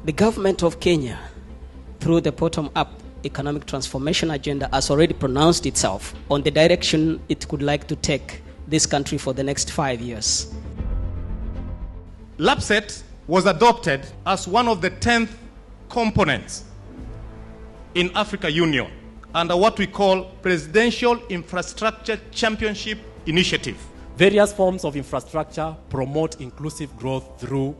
The government of Kenya, through the bottom-up economic transformation agenda, has already pronounced itself on the direction it would like to take this country for the next 5 years. LAPSSET was adopted as one of the 10th components in Africa Union under what we call Presidential Infrastructure Championship Initiative. Various forms of infrastructure promote inclusive growth through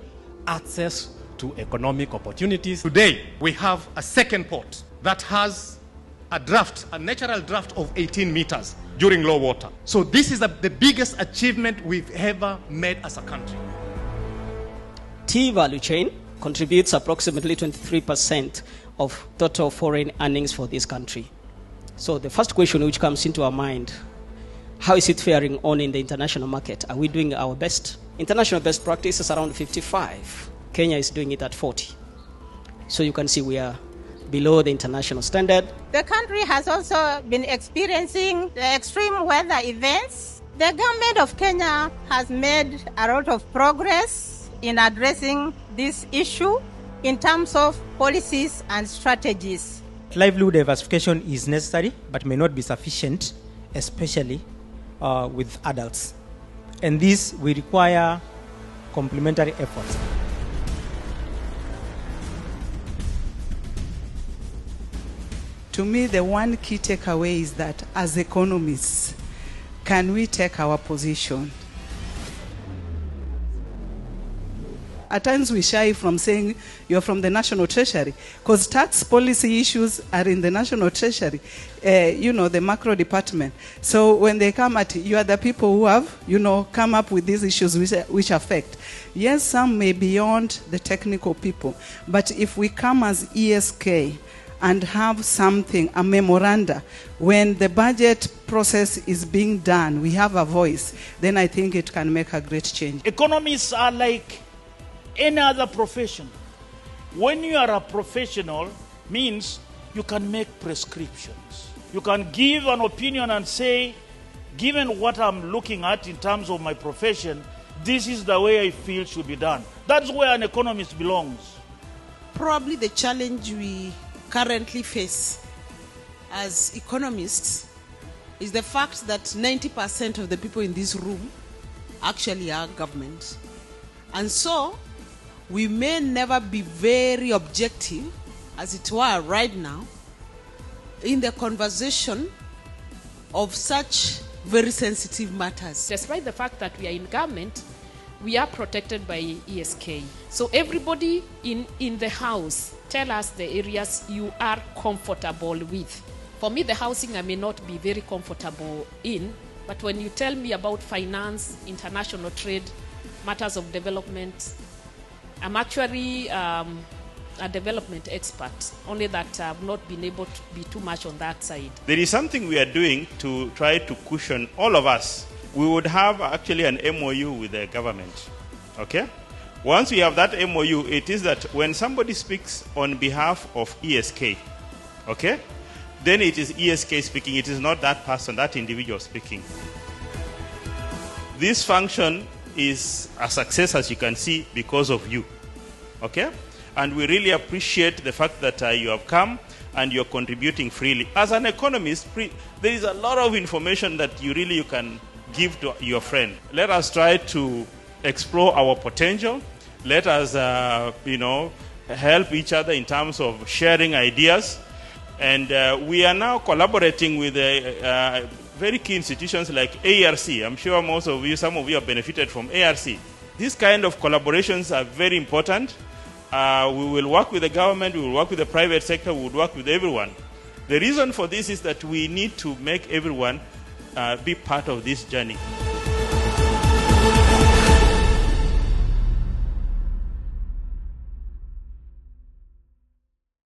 access to economic opportunities. Today, we have a second port that has a natural draft of 18 meters during low water. So this is the biggest achievement we've ever made as a country. Tea value chain contributes approximately 23% of total foreign earnings for this country. So the first question which comes into our mind, how is it faring on in the international market? Are we doing our best? International best practice is around 55. Kenya is doing it at 40. So you can see we are below the international standard. The country has also been experiencing the extreme weather events. The government of Kenya has made a lot of progress in addressing this issue in terms of policies and strategies. Livelihood diversification is necessary but may not be sufficient, especially with adults. And this will require complementary efforts. To me, the one key takeaway is that as economists, can we take our position? At times we shy from saying you're from the National Treasury because tax policy issues are in the National Treasury, the macro department. So when they come at you are the people who have, come up with these issues which affect. Yes, some may be beyond the technical people, but if we come as ESK and have something, a memoranda, when the budget process is being done, we have a voice, then I think it can make a great change. Economists are like any other profession. When you are a professional, means you can make prescriptions. You can give an opinion and say, given what I'm looking at in terms of my profession, this is the way I feel should be done. That's where an economist belongs. Probably the challenge we currently face as economists is the fact that 90% of the people in this room actually are government. And so we may never be very objective, as it were right now, in the conversation of such very sensitive matters. Despite the fact that we are in government, we are protected by ESK. So everybody in the house, tell us the areas you are comfortable with. For me, the housing I may not be very comfortable in, but when you tell me about finance, international trade, matters of development, I'm actually a development expert, only that I've not been able to be too much on that side. There is something we are doing to try to cushion all of us. We would have actually an MOU with the government, okay? Once we have that MOU, it is that when somebody speaks on behalf of ESK, okay, then it is ESK speaking. It is not that person, that individual speaking. This function is a success, as you can see, because of you, okay? And we really appreciate the fact that you have come and you're contributing freely. As an economist, there is a lot of information that you can give to your friend. Let us try to explore our potential. Let us, help each other in terms of sharing ideas. And we are now collaborating with very key institutions like ARC. I'm sure some of you have benefited from ARC. These kind of collaborations are very important. We will work with the government, we will work with the private sector, we will work with everyone. The reason for this is that we need to make everyone be part of this journey.